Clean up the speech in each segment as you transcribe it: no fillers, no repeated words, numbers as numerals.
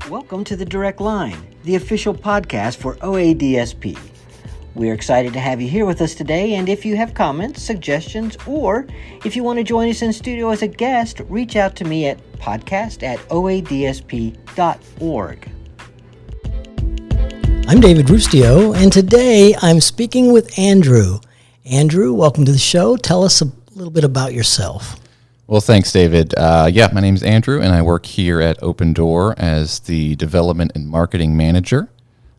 Welcome to the Direct Line, the official podcast for OADSP. We're excited to have you here with us today, and if you have comments, suggestions, or if you want to join us in studio as a guest, reach out to me at podcast@oadsp.org. I'm David Rustio, and today I'm speaking with Andrew. Andrew, welcome to the show. Tell us a little bit about yourself. Well, thanks, David. My name is Andrew, and I work here at Open Door as the Development and Marketing Manager.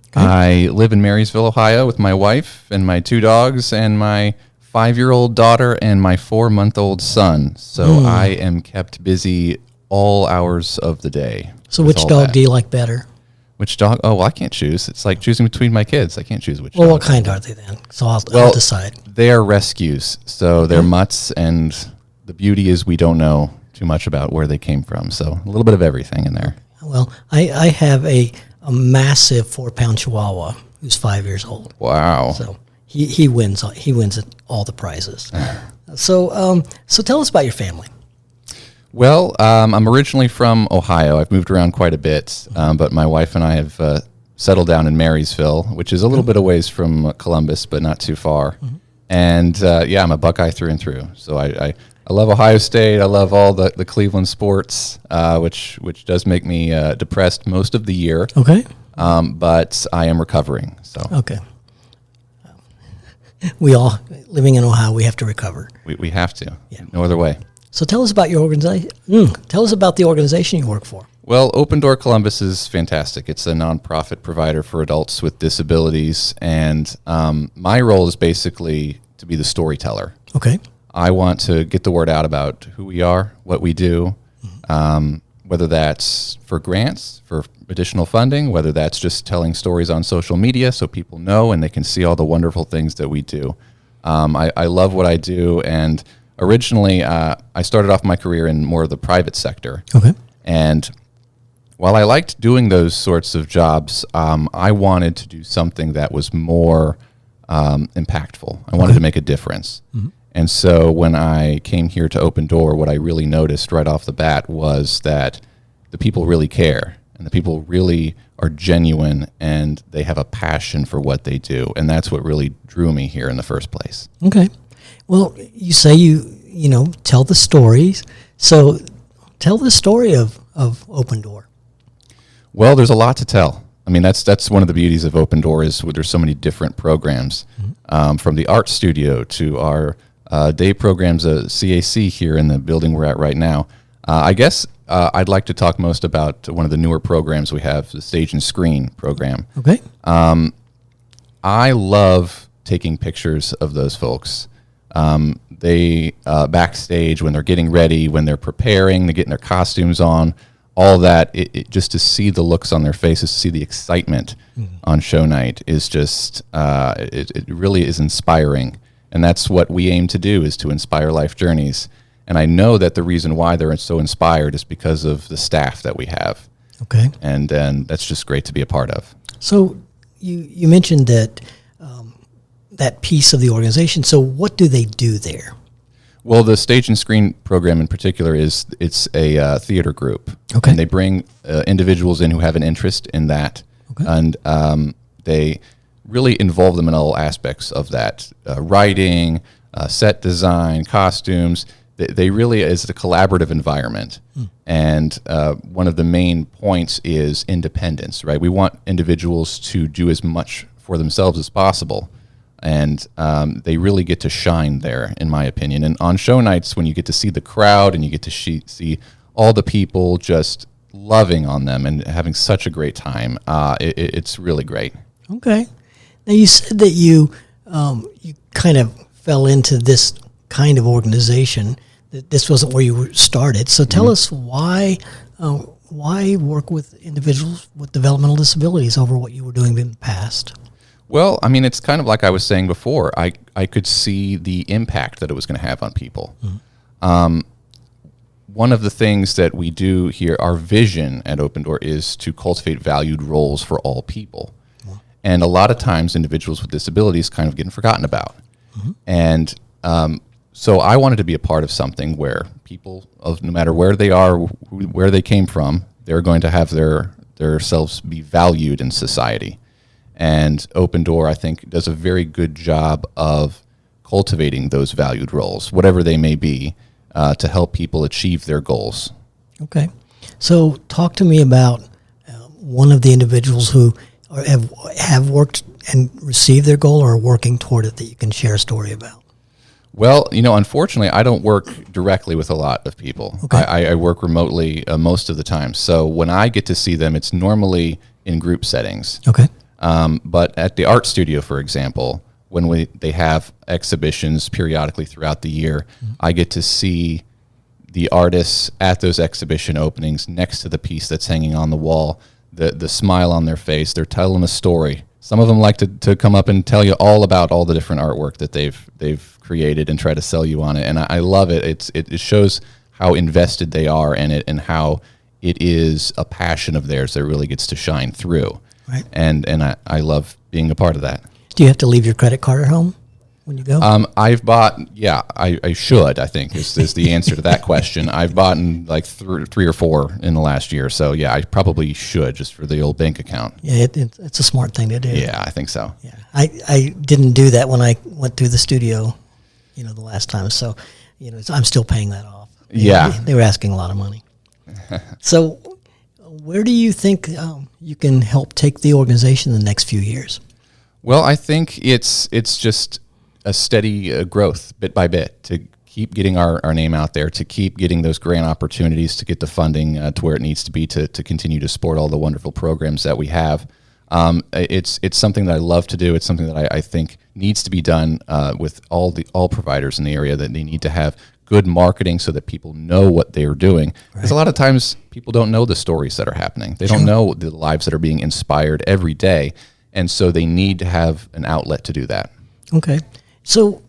Okay. I live in Marysville, Ohio with my wife and my 2 dogs and my 5-year-old daughter and my 4-month-old son. So I am kept busy all hours of the day. So which dog do you like better? Which dog? Oh, well, I can't choose. It's like choosing between my kids. I can't choose which dog. Well, what kind are they then? So I'll decide. They are rescues. So they're mutts, and the beauty is we don't know too much about where they came from. So a little bit of everything in there. Well, I have a massive 4-pound Chihuahua who's 5 years old. Wow. So he wins all the prizes. So tell us about your family. Well, I'm originally from Ohio. I've moved around quite a bit, but my wife and I have settled down in Marysville, which is a little bit a ways from Columbus, but not too far. Mm-hmm. And I'm a Buckeye through and through. So I love Ohio State. I love all the Cleveland sports, which does make me depressed most of the year. Okay. But I am recovering. So okay. We all living in Ohio, we have to recover. We have to. Yeah. No other way. So tell us about your organization. Tell us about the organization you work for. Well, Open Door Columbus is fantastic. It's a nonprofit provider for adults with disabilities, and my role is basically to be the storyteller. Okay. I want to get the word out about who we are, what we do, whether that's for grants, for additional funding, whether that's just telling stories on social media so people know and they can see all the wonderful things that we do. I love what I do, and originally I started off my career in more of the private sector. Okay. And while I liked doing those sorts of jobs, I wanted to do something that was more impactful. I wanted to make a difference. Mm-hmm. And so when I came here to Open Door, what I really noticed right off the bat was that the people really care, and the people really are genuine, and they have a passion for what they do. And that's what really drew me here in the first place. Okay. Well, you say you tell the stories. So tell the story of Open Door. Well, there's a lot to tell. I mean, that's one of the beauties of Open Door is there's so many different programs, from the art studio to our day programs at CAC here in the building we're at right now. I guess I'd like to talk most about one of the newer programs we have, the Stage and Screen program. Okay. I love taking pictures of those folks. They backstage when they're getting ready, when they're preparing, they're getting their costumes on, all that. It just to see the looks on their faces, to see the excitement on show night is just it really is inspiring. And that's what we aim to do, is to inspire life journeys. And I know that the reason why they're so inspired is because of the staff that we have. Okay. And that's just great to be a part of. So you mentioned that that piece of the organization. So what do they do there? Well, the Stage and Screen program in particular it's a theater group. Okay. And they bring individuals in who have an interest in that. Okay. And they really involve them in all aspects of that, writing, set design, costumes. They really is a collaborative environment. And one of the main points is independence, right? We want individuals to do as much for themselves as possible. And they really get to shine there, in my opinion. And on show nights, when you get to see the crowd and you get to see all the people just loving on them and having such a great time, it's really great. Okay. Now, you said that you kind of fell into this kind of organization, that this wasn't where you started. So tell us why work with individuals with developmental disabilities over what you were doing in the past? Well, I mean, it's kind of like I was saying before. I could see the impact that it was going to have on people. Mm-hmm. One of the things that we do here, our vision at Open Door, is to cultivate valued roles for all people. Mm-hmm. And a lot of times individuals with disabilities kind of getting forgotten about. Mm-hmm. And so I wanted to be a part of something where people, of no matter where they are, where they came from, they're going to have their themselves be valued in society. And Open Door, I think, does a very good job of cultivating those valued roles, whatever they may be, to help people achieve their goals. Okay. So talk to me about one of the individuals who have worked and received their goal or are working toward it that you can share a story about. Well, unfortunately, I don't work directly with a lot of people. Okay. I work remotely most of the time. So when I get to see them, it's normally in group settings. Okay. But at the art studio, for example, when they have exhibitions periodically throughout the year, I get to see the artists at those exhibition openings next to the piece that's hanging on the wall, the smile on their face. They're telling a story. Some of them like to come up and tell you all about all the different artwork that they've created and try to sell you on it. And I love it. It shows how invested they are in it and how it is a passion of theirs that really gets to shine through. Right. And I love being a part of that. Do you have to leave your credit card at home when you go? I've bought, I should, I think, is the answer to that question. I've bought like three or four in the last year. So, yeah, I probably should just for the old bank account. Yeah, it's a smart thing to do. Yeah, I think so. Yeah, I didn't do that when I went through the studio, the last time. So, I'm still paying that off. Yeah. They were asking a lot of money. So where do you think you can help take the organization in the next few years? Well, I think it's just a steady growth bit by bit to keep getting our name out there, to keep getting those grant opportunities, to get the funding to where it needs to be to continue to support all the wonderful programs that we have. It's something that I love to do. It's something that I think needs to be done with all providers in the area, that they need to have good marketing so that people know what they are doing. Because a lot of times people don't know the stories that are happening. They don't know the lives that are being inspired every day. And so they need to have an outlet to do that. Okay. So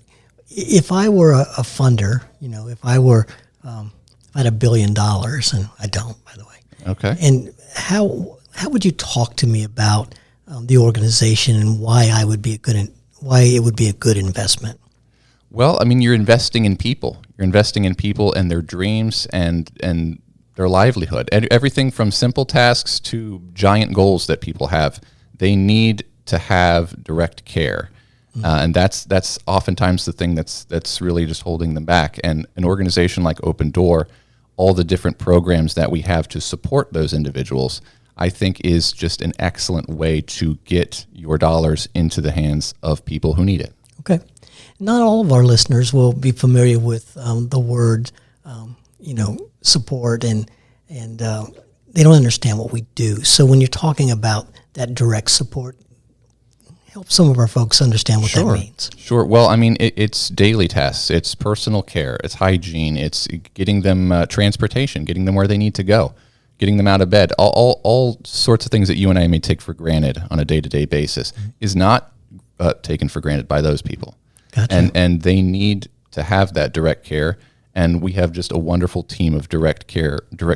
if I were a funder, if I had $1 billion, and I don't, by the way. Okay. And how would you talk to me about the organization and why it would be a good investment? Well, I mean, you're investing in people. You're investing in people and their dreams and their livelihood. Everything from simple tasks to giant goals that people have. They need to have direct care. And that's oftentimes the thing that's really just holding them back. And an organization like Open Door, all the different programs that we have to support those individuals, I think is just an excellent way to get your dollars into the hands of people who need it. Okay. Not all of our listeners will be familiar with the word, support, and they don't understand what we do. So when you're talking about that direct support, help some of our folks understand what that means. Sure. Well, I mean, it's daily tasks. It's personal care. It's hygiene. It's getting them transportation, getting them where they need to go, getting them out of bed. All sorts of things that you and I may take for granted on a day-to-day basis is not taken for granted by those people. Gotcha. And they need to have that direct care. And we have just a wonderful team of direct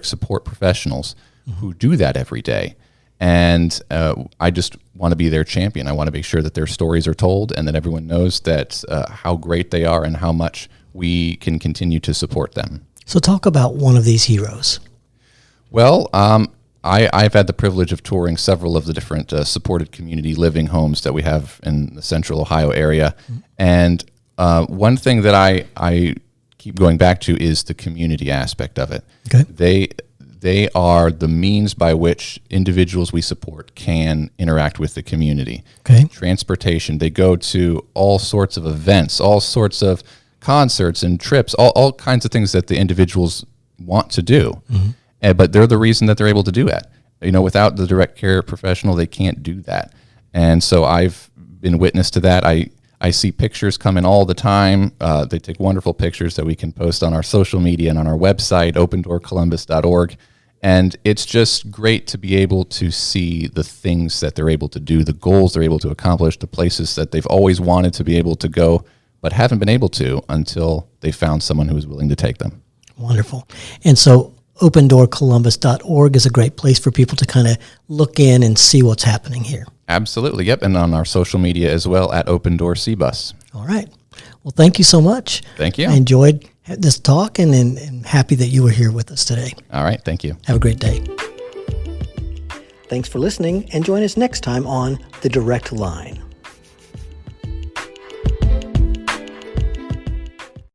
support professionals who do that every day. And I just want to be their champion. I want to make sure that their stories are told and that everyone knows that how great they are and how much we can continue to support them. So talk about one of these heroes. Well, I've had the privilege of touring several of the different supported community living homes that we have in the central Ohio area. And one thing that I keep going back to is the community aspect of it. Okay. They are the means by which individuals we support can interact with the community. Okay. Transportation. They go to all sorts of events, all sorts of concerts and trips, all kinds of things that the individuals want to do. But they're the reason that they're able to do that. Without the direct care professional, they can't do that. And so I've been witness to that. I see pictures come in all the time. They take wonderful pictures that we can post on our social media and on our website, opendoorcolumbus.org. And it's just great to be able to see the things that they're able to do, the goals they're able to accomplish, the places that they've always wanted to be able to go, but haven't been able to until they found someone who was willing to take them. Wonderful. And so opendoorcolumbus.org is a great place for people to kind of look in and see what's happening here. Absolutely, yep, and on our social media as well at Open Door CBUS. All right. Well, thank you so much. Thank you. I enjoyed this talk and happy that you were here with us today. All right, thank you. Have a great day. Thanks for listening, and join us next time on The Direct Line.